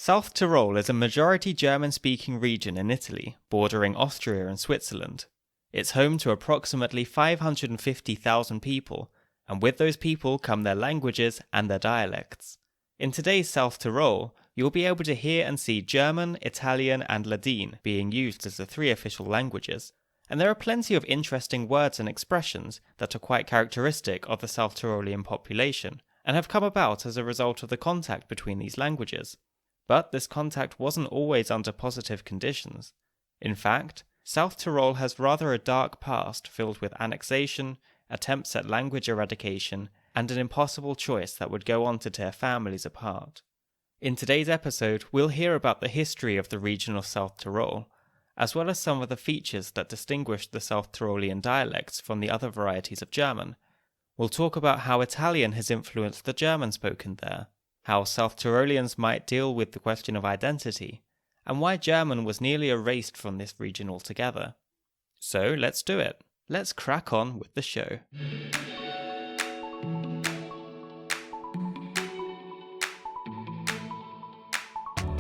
South Tyrol is a majority German-speaking region in Italy, bordering Austria and Switzerland. It's home to approximately 550,000 people, and with those people come their languages and their dialects. In today's South Tyrol, you'll be able to hear and see German, Italian and Ladin being used as the three official languages, and there are plenty of interesting words and expressions that are quite characteristic of the South Tyrolean population, and have come about as a result of the contact between these languages. But this contact wasn't always under positive conditions. In fact, South Tyrol has rather a dark past filled with annexation, attempts at language eradication, and an impossible choice that would go on to tear families apart. In today's episode, we'll hear about the history of the region of South Tyrol, as well as some of the features that distinguish the South Tyrolean dialects from the other varieties of German. We'll talk about how Italian has influenced the German spoken there, how South Tyroleans might deal with the question of identity, and why German was nearly erased from this region altogether. So let's do it. Let's crack on with the show.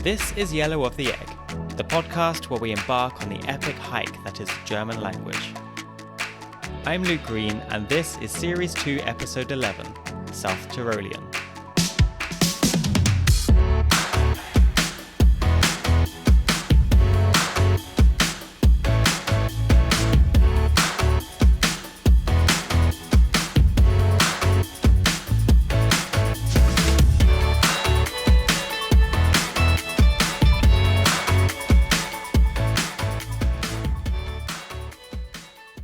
This is Yellow of the Egg, the podcast where we embark on the epic hike that is the German language. I'm Luke Green, and this is Series 2, Episode 11, South Tyrolean.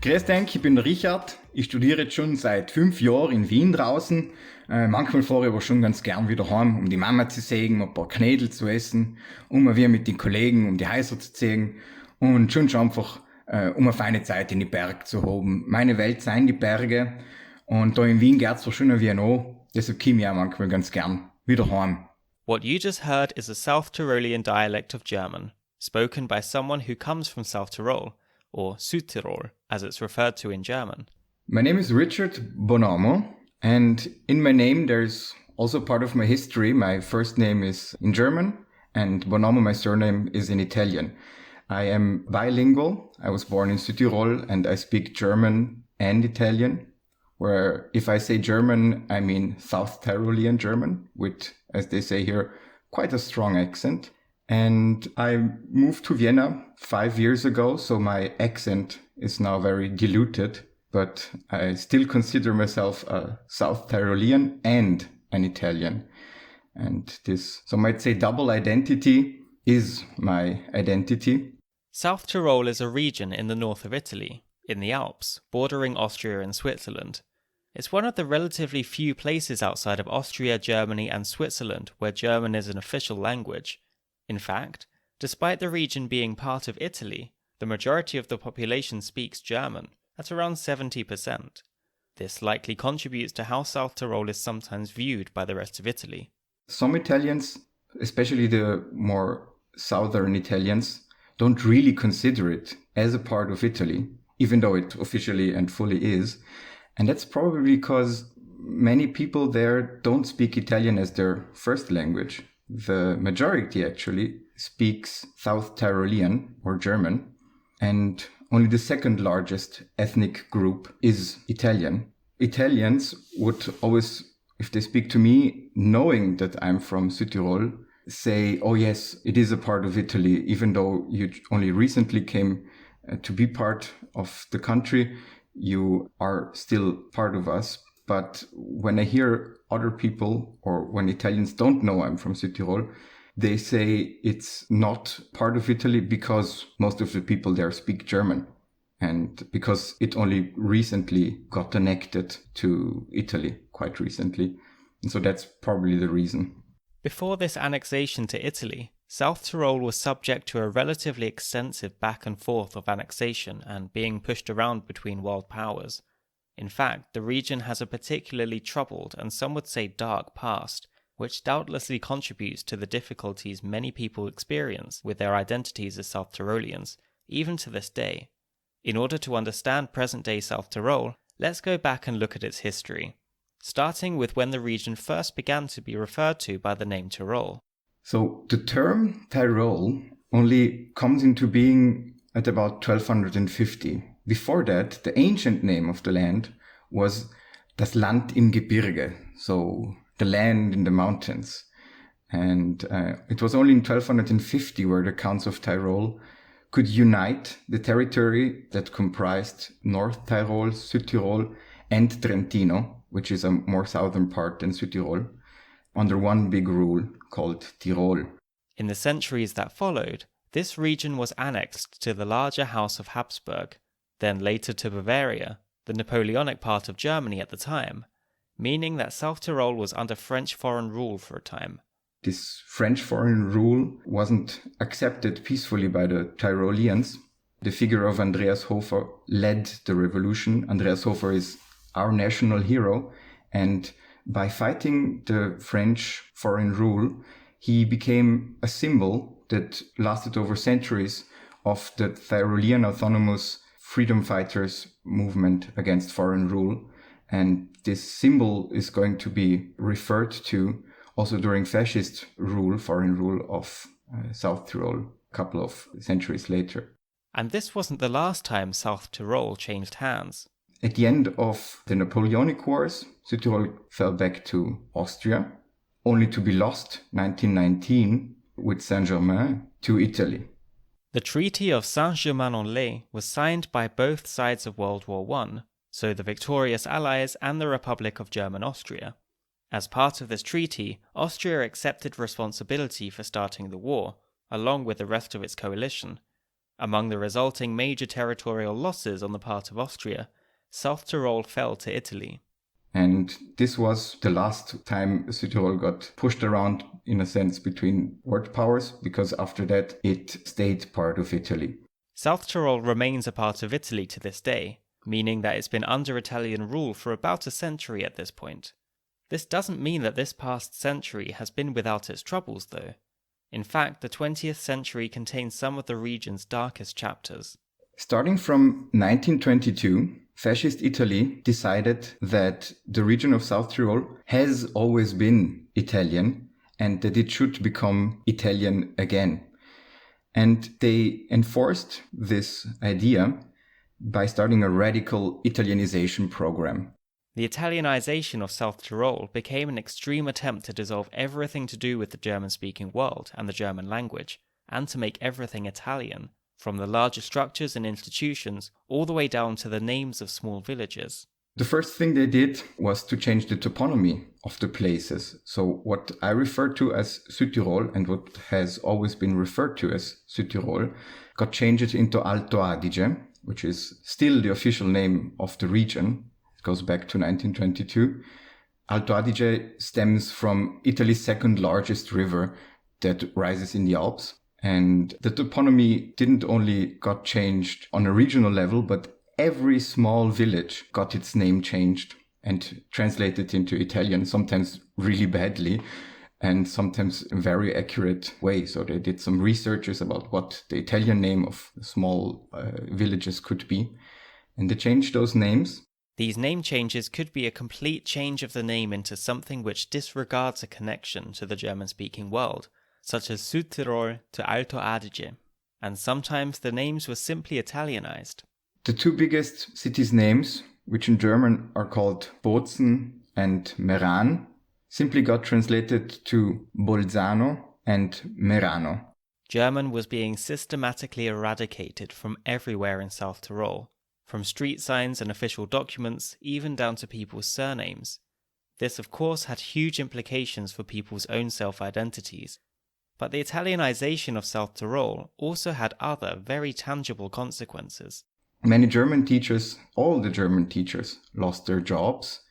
Grüß dich, ich bin der Richard. Ich studiere jetzt schon seit 5 Jahren in Wien draußen. Manchmal fahre ich aber schon ganz gern wieder heim, um die Mama zu sehen, ein paar Knädel zu essen, um mal wieder mit den Kollegen um die Häuser zu ziehen und schon einfach um eine feine Zeit in die Berge zu haben. Meine Welt sind die Berge und da in Wien geht's zwar schon wie an, deshalb komme ich auch manchmal ganz gern wieder heim. What you just heard is a South Tyrolean dialect of German, spoken by someone who comes from South Tyrol, or Südtirol, as it's referred to in German. My name is Richard Bonomo, and in my name there's also part of my history. My first name is in German, and Bonomo, my surname, is in Italian. I am bilingual. I was born in Südtirol, and I speak German and Italian, where if I say German, I mean South Tyrolean German, with, as they say here, quite a strong accent. And I moved to Vienna 5 years ago, so my accent is now very diluted, but I still consider myself a South Tyrolean and an Italian. And this, some might say, double identity is my identity. South Tyrol is a region in the north of Italy, in the Alps, bordering Austria and Switzerland. It's one of the relatively few places outside of Austria, Germany and Switzerland where German is an official language. In fact, despite the region being part of Italy, the majority of the population speaks German, at around 70%. This likely contributes to how South Tyrol is sometimes viewed by the rest of Italy. Some Italians, especially the more southern Italians, don't really consider it as a part of Italy, even though it officially and fully is. And that's probably because many people there don't speak Italian as their first language. The majority actually speaks South Tyrolean or German, and only the second largest ethnic group is Italian. Italians would always, if they speak to me, knowing that I'm from Südtirol, say, oh yes, it is a part of Italy, even though you only recently came to be part of the country, you are still part of us. But when I hear other people, or when Italians don't know I'm from Südtirol, they say it's not part of Italy because most of the people there speak German. And because it only recently got connected to Italy, quite recently. And so that's probably the reason. Before this annexation to Italy, South Tyrol was subject to a relatively extensive back and forth of annexation and being pushed around between world powers. In fact, the region has a particularly troubled and some would say dark past, which doubtlessly contributes to the difficulties many people experience with their identities as South Tyroleans, even to this day. In order to understand present-day South Tyrol, let's go back and look at its history, starting with when the region first began to be referred to by the name Tyrol. So the term Tyrol only comes into being at about 1250. Before that, the ancient name of the land was das Land im Gebirge, so the land in the mountains. And it was only in 1250 where the Counts of Tyrol could unite the territory that comprised North Tyrol, South Tyrol, and Trentino, which is a more southern part than South Tyrol, under one big rule called Tyrol. In the centuries that followed, this region was annexed to the larger House of Habsburg, then later to Bavaria, the Napoleonic part of Germany at the time, meaning that South Tyrol was under French foreign rule for a time. This French foreign rule wasn't accepted peacefully by the Tyroleans. The figure of Andreas Hofer led the revolution. Andreas Hofer is our national hero, and by fighting the French foreign rule, he became a symbol that lasted over centuries of the Tyrolean autonomous freedom fighters movement against foreign rule. And this symbol is going to be referred to also during fascist rule, foreign rule of South Tyrol, a couple of centuries later. And this wasn't the last time South Tyrol changed hands. At the end of the Napoleonic Wars, South Tyrol fell back to Austria, only to be lost 1919 with Saint-Germain to Italy. The Treaty of Saint-Germain-en-Laye was signed by both sides of World War I, so the victorious Allies and the Republic of German Austria. As part of this treaty, Austria accepted responsibility for starting the war, along with the rest of its coalition. Among the resulting major territorial losses on the part of Austria, South Tyrol fell to Italy. And this was the last time South Tyrol got pushed around, in a sense, between world powers, because after that it stayed part of Italy. South Tyrol remains a part of Italy to this day, meaning that it's been under Italian rule for about a century at this point. This doesn't mean that this past century has been without its troubles, though. In fact, the 20th century contains some of the region's darkest chapters. Starting from 1922, Fascist Italy decided that the region of South Tyrol has always been Italian and that it should become Italian again. And they enforced this idea by starting a radical Italianization program. The Italianization of South Tyrol became an extreme attempt to dissolve everything to do with the German-speaking world and the German language, and to make everything Italian, from the larger structures and institutions all the way down to the names of small villages. The first thing they did was to change the toponymy of the places. So what I refer to as South Tyrol and what has always been referred to as South Tyrol got changed into Alto Adige, which is still the official name of the region. Goes back to 1922. Alto Adige stems from Italy's second largest river that rises in the Alps. And the toponymy didn't only got changed on a regional level, but every small village got its name changed and translated into Italian, sometimes really badly and sometimes in a very accurate way. So they did some researches about what the Italian name of small villages could be. And they changed those names. These name changes could be a complete change of the name into something which disregards a connection to the German-speaking world, such as South Tyrol to Alto Adige, and sometimes the names were simply Italianized. The two biggest cities' names, which in German are called Bozen and Meran, simply got translated to Bolzano and Merano. German was being systematically eradicated from everywhere in South Tyrol, from street signs and official documents, even down to people's surnames. This, of course, had huge implications for people's own self-identities. But the Italianization of South Tyrol also had other, very tangible consequences. Many German teachers, all the German teachers, lost their jobs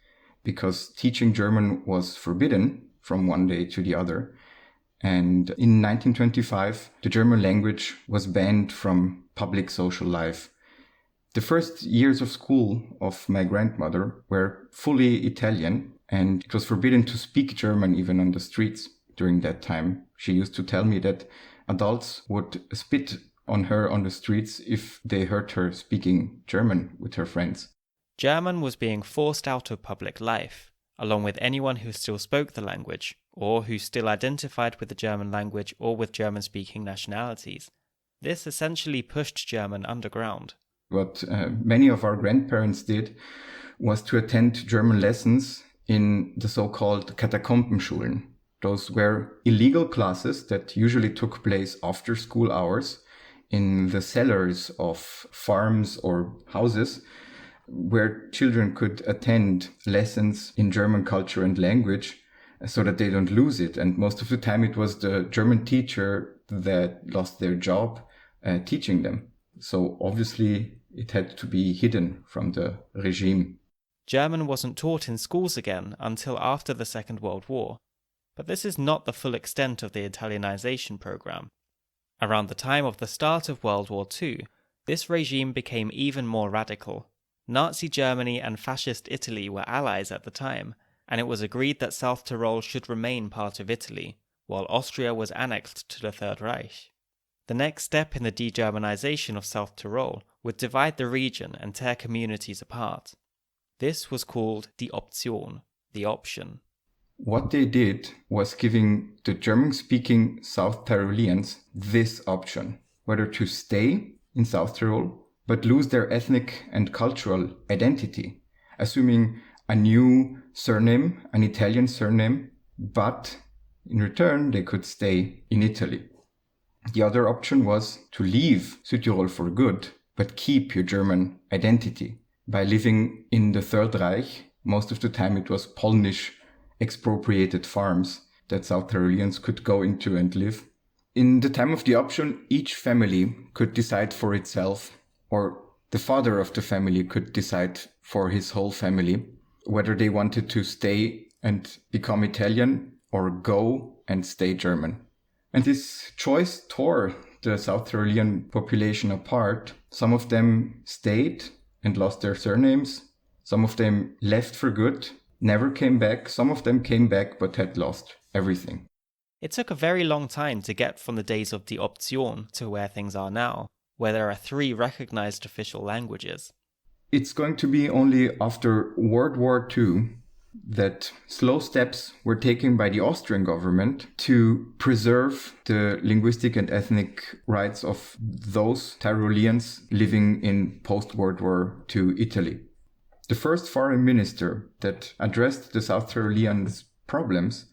because teaching German was forbidden from one day to the other. And in 1925, the German language was banned from public social life. The first years of school of my grandmother were fully Italian, and it was forbidden to speak German even on the streets during that time. She used to tell me that adults would spit on her on the streets if they heard her speaking German with her friends. German was being forced out of public life, along with anyone who still spoke the language, or who still identified with the German language or with German-speaking nationalities. This essentially pushed German underground. What many of our grandparents did was to attend German lessons in the so-called Katakombenschulen. Those were illegal classes that usually took place after school hours in the cellars of farms or houses, where children could attend lessons in German culture and language so that they don't lose it. And most of the time it was the German teacher that lost their job teaching them. So obviously it had to be hidden from the regime. German wasn't taught in schools again until after the Second World War, but this is not the full extent of the Italianization program. Around the time of the start of World War II, this regime became even more radical. Nazi Germany and Fascist Italy were allies at the time, and it was agreed that South Tyrol should remain part of Italy, while Austria was annexed to the Third Reich. The next step in the de-Germanization of South Tyrol would divide the region and tear communities apart. This was called the Option, the option. What they did was giving the German-speaking South Tyroleans this option, whether to stay in South Tyrol but lose their ethnic and cultural identity, assuming a new surname, an Italian surname, but in return they could stay in Italy. The other option was to leave Südtirol for good, but keep your German identity by living in the Third Reich. Most of the time it was Polish expropriated farms that South Tyroleans could go into and live. In the time of the option, each family could decide for itself, or the father of the family could decide for his whole family, whether they wanted to stay and become Italian or go and stay German. And this choice tore the South Tyrolean population apart. Some of them stayed and lost their surnames. Some of them left for good, never came back. Some of them came back but had lost everything. It took a very long time to get from the days of the Option to where things are now, where there are 3 recognized official languages. It's going to be only after World War II that slow steps were taken by the Austrian government to preserve the linguistic and ethnic rights of those Tyroleans living in post-World War II Italy. The first foreign minister that addressed the South Tyroleans' problems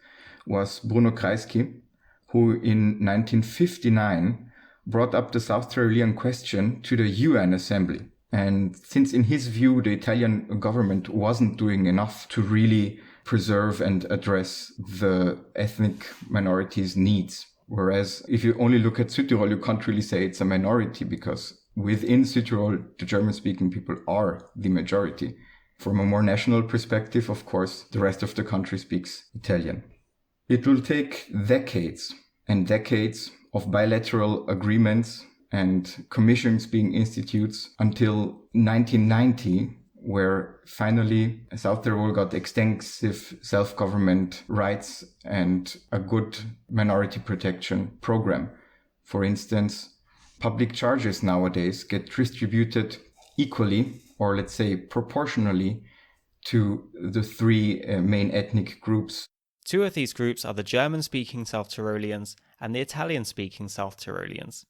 was Bruno Kreisky, who in 1959 brought up the South Tyrolean question to the UN Assembly. And since in his view the Italian government wasn't doing enough to really preserve and address the ethnic minorities' needs, whereas if you only look at Südtirol, you can't really say it's a minority because within Südtirol the German-speaking people are the majority. From a more national perspective, of course, the rest of the country speaks Italian. It will take decades and decades of bilateral agreements and commissions being institutes until 1990, where finally South Tyrol got extensive self-government rights and a good minority protection program. For instance, public charges nowadays get distributed equally, or let's say proportionally, to the 3 main ethnic groups. 2 of these groups are the German-speaking South Tyroleans and the Italian-speaking South Tyroleans.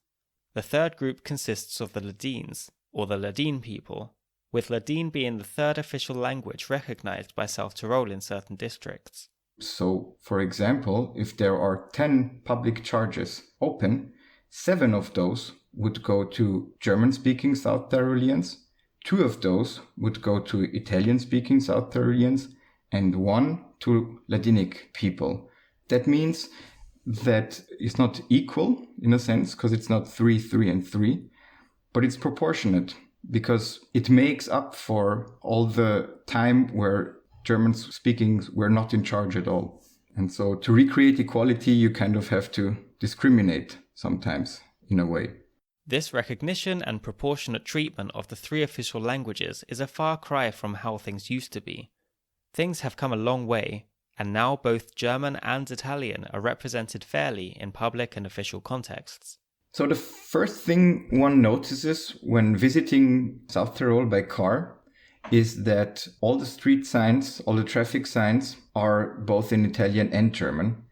The third group consists of the Ladins, or the Ladin people, with Ladin being the 3rd official language recognized by South Tyrol in certain districts. So, for example, if there are 10 public charges open, 7 of those would go to German-speaking South Tyroleans, 2 of those would go to Italian-speaking South Tyroleans, and 1 to Ladinic people. That means that it's not equal in a sense, because it's not 3, 3, and 3, but it's proportionate because it makes up for all the time where German speaking were not in charge at all. And so to recreate equality, you kind of have to discriminate sometimes in a way. This recognition and proportionate treatment of the 3 official languages is a far cry from how things used to be. Things have come a long way, and now both German and Italian are represented fairly in public and official contexts. So the first thing one notices when visiting South Tyrol by car is that all the street signs, all the traffic signs are both in Italian and German.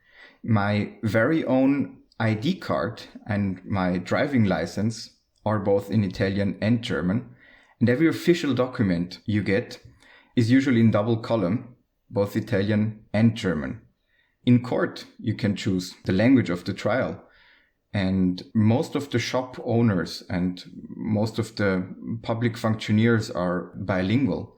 My very own ID card and my driving license are both in Italian and German. And every official document you get is usually in double column, both Italian and German. In court, you can choose the language of the trial. And most of the shop owners and most of the public functionaries are bilingual.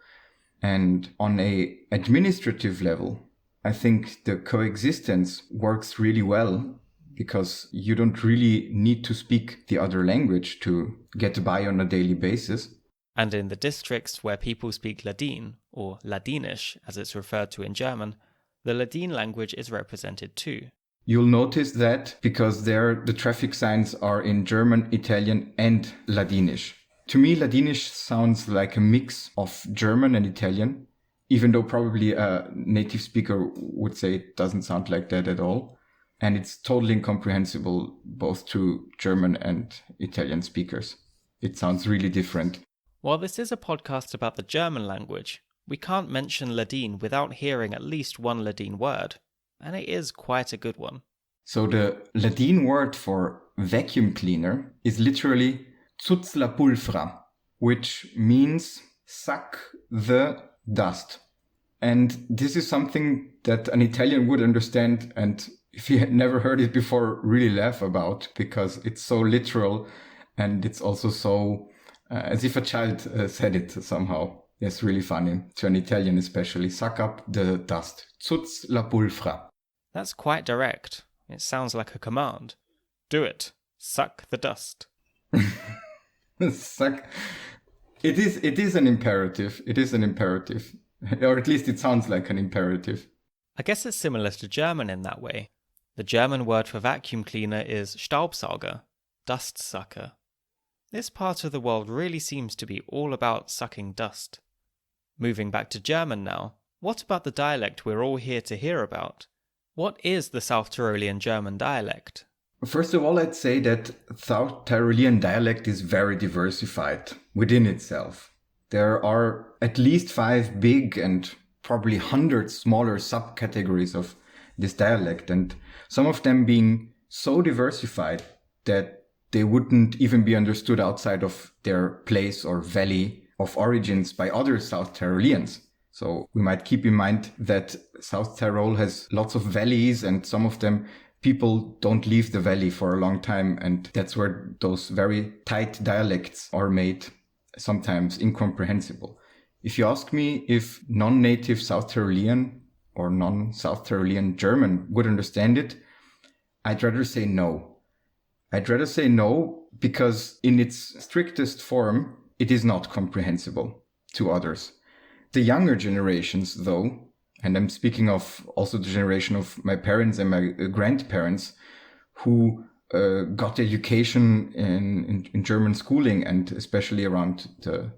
And on a administrative level, I think the coexistence works really well because you don't really need to speak the other language to get by on a daily basis. And in the districts where people speak Ladin, or Ladinish as it's referred to in German, the Ladin language is represented too. You'll notice that because there the traffic signs are in German, Italian and Ladinish. To me, Ladinish sounds like a mix of German and Italian, even though probably a native speaker would say it doesn't sound like that at all. And it's totally incomprehensible both to German and Italian speakers. It sounds really different. While this is a podcast about the German language, we can't mention Ladin without hearing at least one Ladin word. And it is quite a good one. So the Ladin word for vacuum cleaner is literally zutz la pulfra, which means suck the dust. And this is something that an Italian would understand, and if he had never heard it before, really laugh about, because it's so literal and it's also so as if a child said it somehow. It's really funny, to an Italian especially. Suck up the dust. Zutz la pulfra. That's quite direct. It sounds like a command. Do it. Suck the dust. Suck. It is an imperative. It is an imperative. Or at least it sounds like an imperative. I guess it's similar to German in that way. The German word for vacuum cleaner is Staubsauger, dust sucker. This part of the world really seems to be all about sucking dust. Moving back to German now, what about the dialect we're all here to hear about? What is the South Tyrolean German dialect? First of all, I'd say that South Tyrolean dialect is very diversified within itself. There are at least 5 big and probably hundreds smaller subcategories of this dialect, and some of them being so diversified that they wouldn't even be understood outside of their place or valley of origins by other South Tyroleans. So we might keep in mind that South Tyrol has lots of valleys, and some of them people don't leave the valley for a long time, and that's where those very tight dialects are made sometimes incomprehensible. If you ask me if non-native South Tyrolean or non-South Tyrolean German would understand it, I'd rather say no. I'd rather say no because in its strictest form, it is not comprehensible to others. The younger generations, though, and I'm speaking of also the generation of my parents and my grandparents who got education in German schooling, and especially around the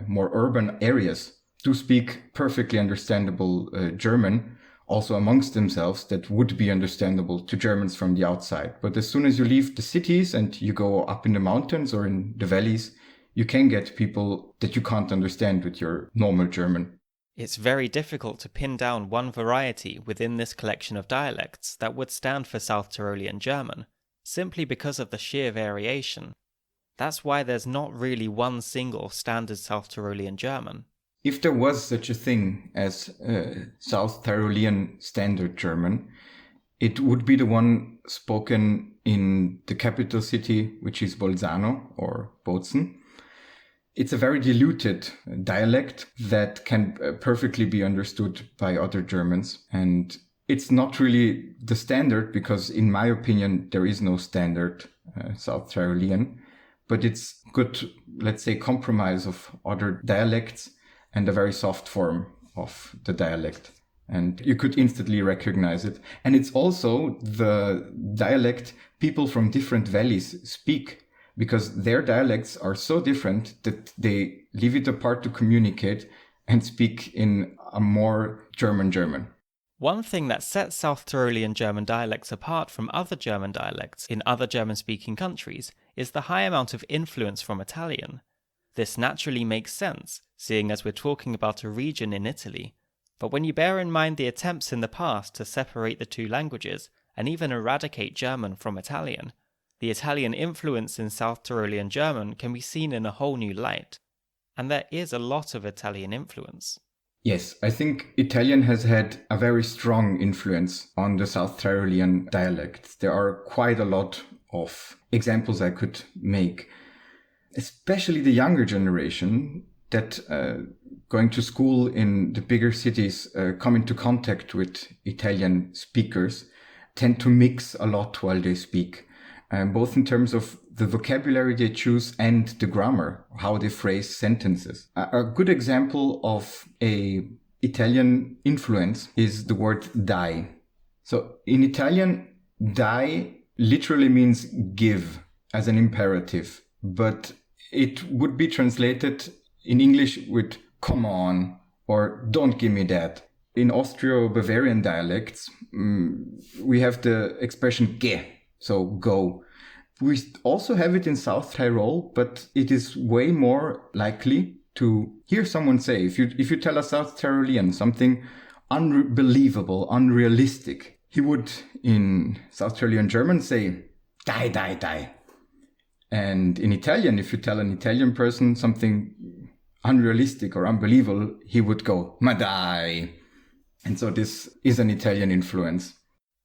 more urban areas, do speak perfectly understandable German, also amongst themselves, that would be understandable to Germans from the outside. But as soon as you leave the cities and you go up in the mountains or in the valleys, you can get people that you can't understand with your normal German. It's very difficult to pin down one variety within this collection of dialects that would stand for South Tyrolean German, simply because of the sheer variation. That's why there's not really one single standard South Tyrolean German. If there was such a thing as South Tyrolean Standard German, it would be the one spoken in the capital city, which is Bolzano or Bozen. It's a very diluted dialect that can perfectly be understood by other Germans. And it's not really the standard because, in my opinion, there is no standard South Tyrolean. But it's good, let's say, compromise of other dialects and a very soft form of the dialect. And you could instantly recognize it. And it's also the dialect people from different valleys speak, because their dialects are so different that they leave it apart to communicate and speak in a more German. One thing that sets South Tyrolean German dialects apart from other German dialects in other German-speaking countries is the high amount of influence from Italian. This naturally makes sense, seeing as we're talking about a region in Italy. But when you bear in mind the attempts in the past to separate the two languages and even eradicate German from Italian, the Italian influence in South Tyrolean German can be seen in a whole new light. And there is a lot of Italian influence. Yes, I think Italian has had a very strong influence on the South Tyrolean dialect. There are quite a lot of examples I could make, especially the younger generation that going to school in the bigger cities, come into contact with Italian speakers, tend to mix a lot while they speak, both in terms of the vocabulary they choose and the grammar, how they phrase sentences. A good example of a Italian influence is the word dai. So in Italian, dai literally means give as an imperative, but it would be translated in English with come on or don't give me that. In Austro-Bavarian dialects, we have the expression geh, so go. We also have it in South Tyrol, but it is way more likely to hear someone say, if you tell a South Tyrolean something unbelievable, unrealistic, he would in South Tyrolean German say, die, die, die. And in Italian, if you tell an Italian person something unrealistic or unbelievable, he would go, ma dai. And so this is an Italian influence.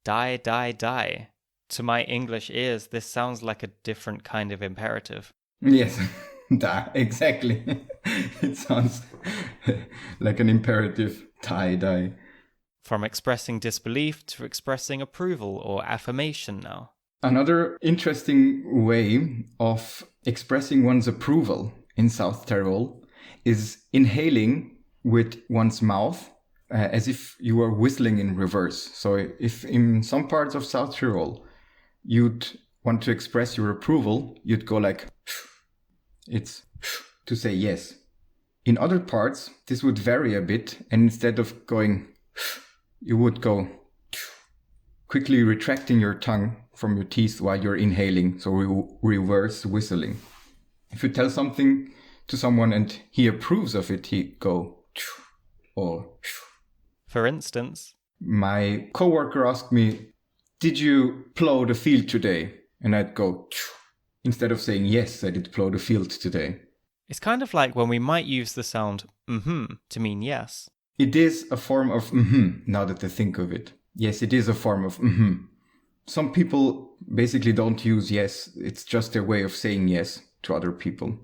Die, die, die. To my English ears, this sounds like a different kind of imperative. Yes, da, exactly. It sounds like an imperative, die, die. From expressing disbelief to expressing approval or affirmation now. Another interesting way of expressing one's approval in South Tyrol is inhaling with one's mouth as if you were whistling in reverse. So if in some parts of South Tyrol you'd want to express your approval, you'd go like, it's to say yes. In other parts, this would vary a bit, and instead of going, you would go, quickly retracting your tongue from your teeth while you're inhaling, so reverse whistling. If you tell something to someone and he approves of it, he'd go, or. For instance, my coworker asked me, did you plow the field today? And I'd go, instead of saying yes, I did plow the field today. It's kind of like when we might use the sound to mean yes. It is a form of now that I think of it. Yes, it is a form of Some people basically don't use yes. It's just their way of saying yes to other people.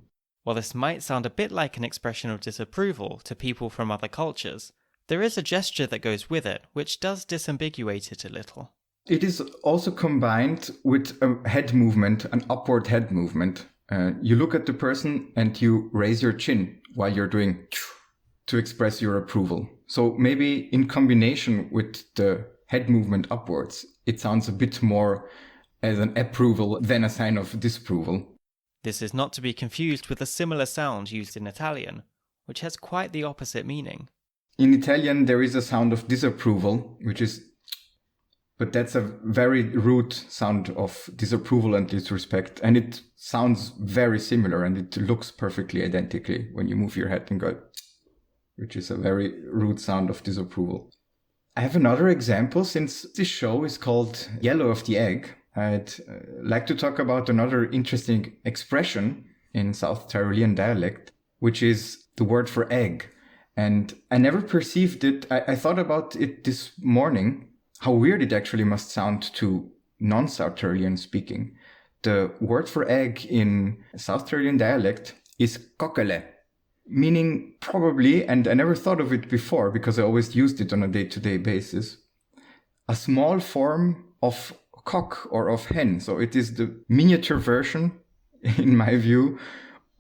While this might sound a bit like an expression of disapproval to people from other cultures, there is a gesture that goes with it, which does disambiguate it a little. It is also combined with a head movement, an upward head movement. You look at the person and you raise your chin while you're doing to express your approval. So maybe in combination with the head movement upwards, it sounds a bit more as an approval than a sign of disapproval. This is not to be confused with a similar sound used in Italian, which has quite the opposite meaning. In Italian, there is a sound of disapproval, but that's a very rude sound of disapproval and disrespect. And it sounds very similar and it looks perfectly identically when you move your head and go, which is a very rude sound of disapproval. I have another example. Since this show is called Yellow of the Egg, I'd like to talk about another interesting expression in South Tyrolean dialect, which is the word for egg. And I never perceived it. I thought about it this morning, how weird it actually must sound to non-South Tyrolean speaking. The word for egg in South Tyrolean dialect is kokkele, meaning probably, and I never thought of it before because I always used it on a day-to-day basis, a small form of cock or of hen. So it is the miniature version, in my view,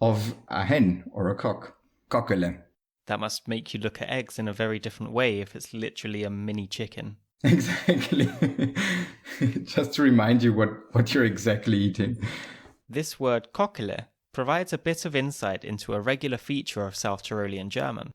of a hen or a cock, kokkele. That must make you look at eggs in a very different way if it's literally a mini chicken. Exactly. Just to remind you what you're exactly eating. This word kokkele provides a bit of insight into a regular feature of South Tyrolean German.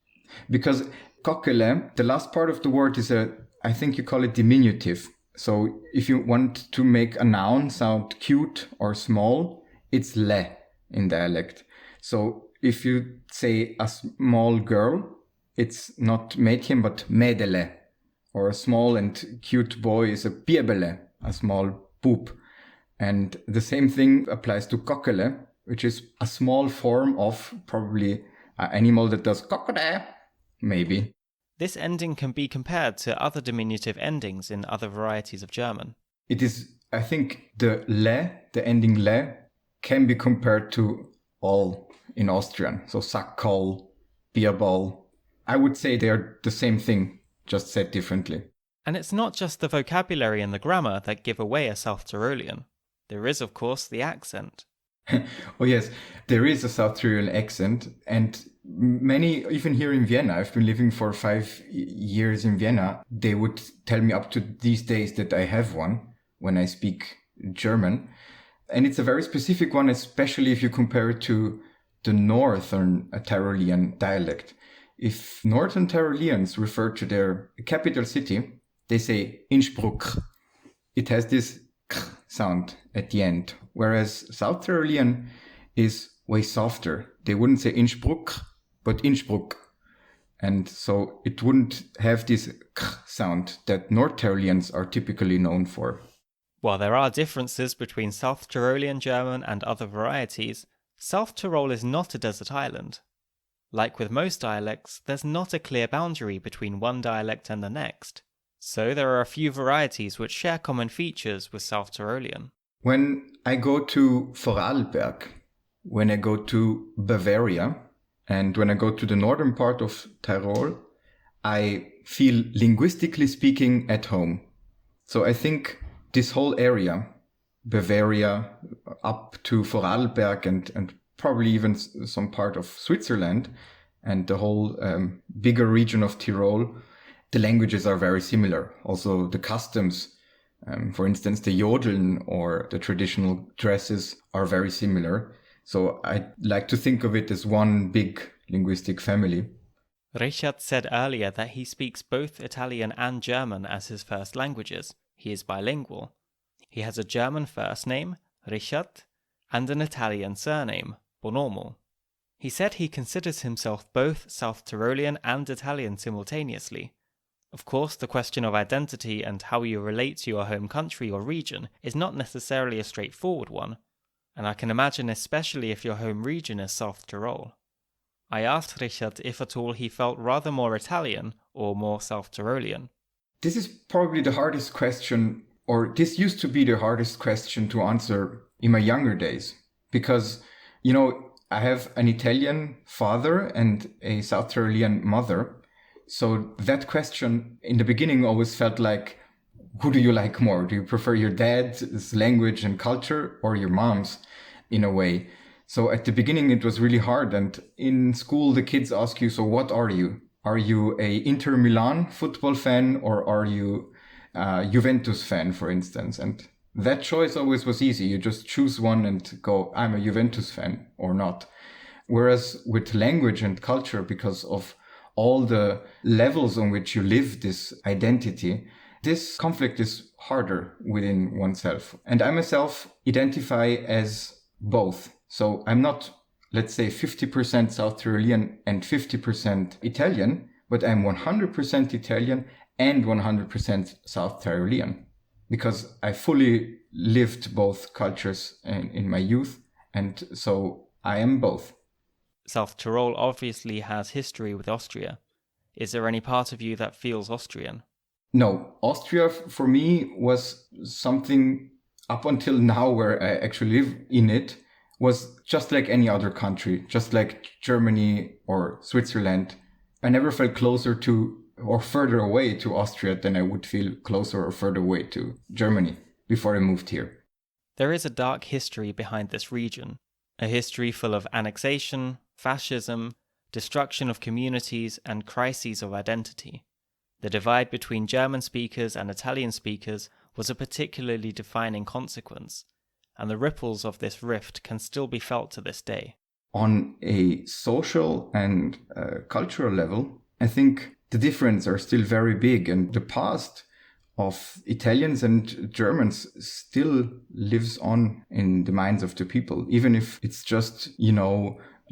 Because kokkele, the last part of the word is I think you call it diminutive. So if you want to make a noun sound cute or small, it's le. in dialect. So if you say a small girl, it's not Mädchen, but Mädele. Or a small and cute boy is a Biebele, a small poop. And the same thing applies to Kokkele, which is a small form of probably an animal that does Kokkele, maybe. This ending can be compared to other diminutive endings in other varieties of German. It is, I think, the ending le, can be compared to all in Austrian. So Sackkol, Bierball. I would say they are the same thing, just said differently. And it's not just the vocabulary and the grammar that give away a South Tyrolean. There is, of course, the accent. Oh yes, there is a South Tyrolean accent, and many, even here in Vienna, I've been living for 5 years in Vienna, they would tell me up to these days that I have one when I speak German. And it's a very specific one, especially if you compare it to the Northern Tyrolean dialect. If Northern Tyroleans refer to their capital city, they say Innsbruck. It has this k sound at the end, whereas South Tyrolean is way softer. They wouldn't say Innsbruck, but Innsbruck. And so it wouldn't have this k sound that North Tyroleans are typically known for. While there are differences between South Tyrolean German and other varieties, South Tyrol is not a desert island. Like with most dialects, there's not a clear boundary between one dialect and the next. So there are a few varieties which share common features with South Tyrolean. When I go to Vorarlberg, when I go to Bavaria, and when I go to the northern part of Tyrol, I feel linguistically speaking at home. So I think this whole area, Bavaria up to Vorarlberg and probably even some part of Switzerland and the whole bigger region of Tyrol, the languages are very similar. Also the customs, for instance, the Jodeln or the traditional dresses are very similar. So I like to think of it as one big linguistic family. Richard said earlier that he speaks both Italian and German as his first languages. He is bilingual. He has a German first name, Richard, and an Italian surname, Bonomo. He said he considers himself both South Tyrolean and Italian simultaneously. Of course, the question of identity and how you relate to your home country or region is not necessarily a straightforward one, and I can imagine especially if your home region is South Tyrol. I asked Richard if at all he felt rather more Italian or more South Tyrolean. This is probably the hardest question, or this used to be the hardest question to answer in my younger days. Because, I have an Italian father and a South Tyrolean mother. So that question in the beginning always felt like, who do you like more? Do you prefer your dad's language and culture or your mom's in a way? So at the beginning it was really hard. And in school the kids ask you, so what are you? Are you a Inter Milan football fan or are you a Juventus fan, for instance? And that choice always was easy. You just choose one and go, I'm a Juventus fan or not. Whereas with language and culture, because of all the levels on which you live this identity, this conflict is harder within oneself. And I myself identify as both. So I'm not, let's say, 50% South Tyrolean and 50% Italian, but I'm 100% Italian and 100% South Tyrolean, because I fully lived both cultures in my youth, and so I am both. South Tyrol obviously has history with Austria. Is there any part of you that feels Austrian? No, Austria for me was something up until now where I actually live in it, was just like any other country, just like Germany or Switzerland. I never felt closer to or further away to Austria than I would feel closer or further away to Germany before I moved here. There is a dark history behind this region, a history full of annexation, fascism, destruction of communities, and crises of identity. The divide between German speakers and Italian speakers was a particularly defining consequence, and the ripples of this rift can still be felt to this day. On a social and cultural level, I think the differences are still very big, and the past of Italians and Germans still lives on in the minds of the people, even if it's just,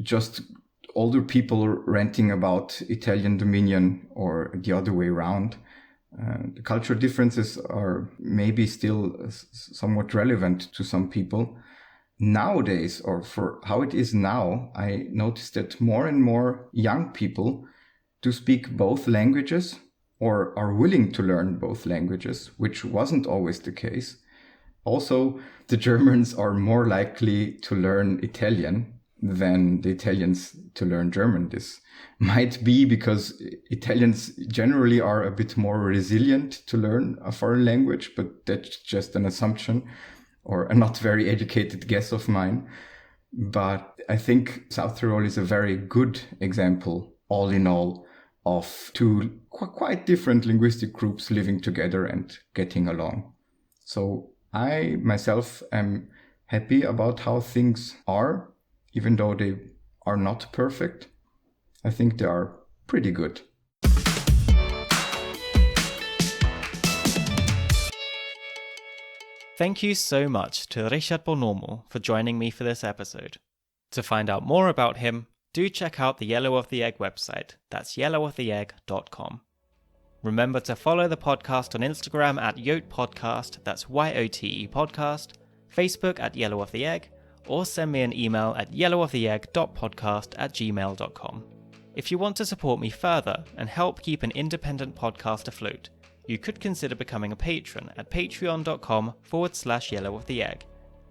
just older people ranting about Italian dominion or the other way around. The cultural differences are maybe still somewhat relevant to some people. Nowadays, or for how it is now, I notice that more and more young people do speak both languages or are willing to learn both languages, which wasn't always the case. Also, the Germans are more likely to learn Italian than the Italians to learn German. This might be because Italians generally are a bit more resilient to learn a foreign language, but that's just an assumption or a not very educated guess of mine. But I think South Tyrol is a very good example, all in all, of two quite different linguistic groups living together and getting along. So I myself am happy about how things are, even though they are not perfect. I think they are pretty good. Thank you so much to Richard Bonomo for joining me for this episode. To find out more about him, do check out the Yellow of the Egg website. That's yellowoftheegg.com. Remember to follow the podcast on Instagram at Yote Podcast, that's YOTE Podcast, Facebook at Yellow of the Egg, or send me an email at yellowoftheegg.podcast@gmail.com. If you want to support me further and help keep an independent podcast afloat, you could consider becoming a patron at patreon.com/Yellow of the Egg.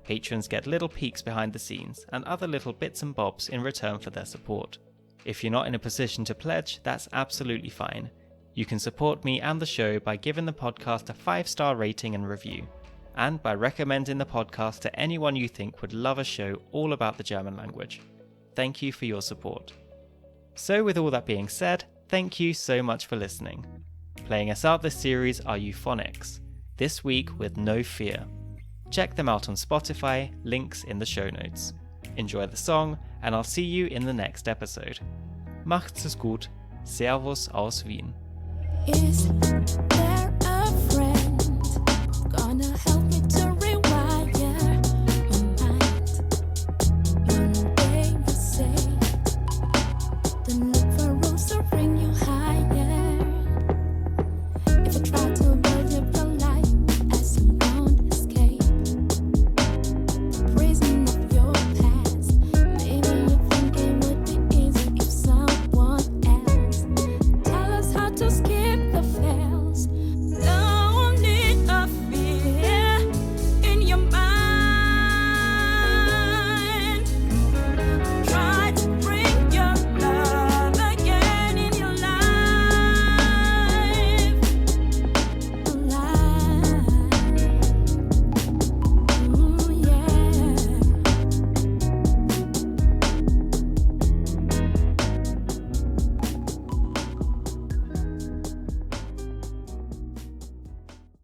Patrons get little peeks behind the scenes and other little bits and bobs in return for their support. If you're not in a position to pledge, that's absolutely fine. You can support me and the show by giving the podcast a 5-star rating and review, and by recommending the podcast to anyone you think would love a show all about the German language. Thank you for your support. So with all that being said, thank you so much for listening. Playing us out this series are Euphonics, this week with No Fear. Check them out on Spotify, links in the show notes. Enjoy the song, and I'll see you in the next episode. Macht's es gut, Servus aus Wien.